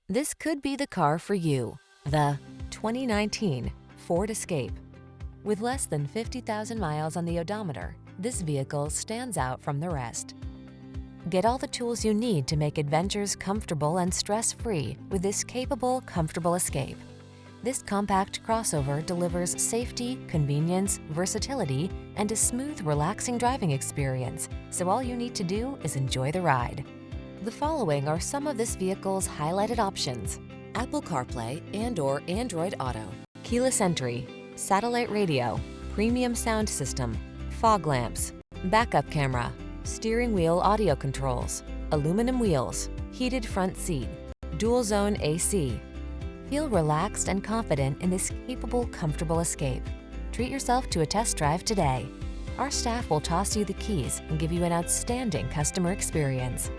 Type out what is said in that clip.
This could be the car for you. The 2019 Ford Escape. With less than 50,000 miles on the odometer, this vehicle stands out from the rest. Get all the tools you need to make adventures comfortable and stress-free with this capable, comfortable Escape. This compact crossover delivers safety, convenience, versatility, and a smooth, relaxing driving experience, so all you need to do is enjoy the ride. The following are some of this vehicle's highlighted options: Apple CarPlay and/or Android Auto, keyless entry, satellite radio, premium sound system, fog lamps, backup camera, steering wheel audio controls, aluminum wheels, heated front seat, dual zone AC. Feel relaxed and confident in this capable, comfortable Escape. Treat yourself to a test drive today. Our staff will toss you the keys and give you an outstanding customer experience.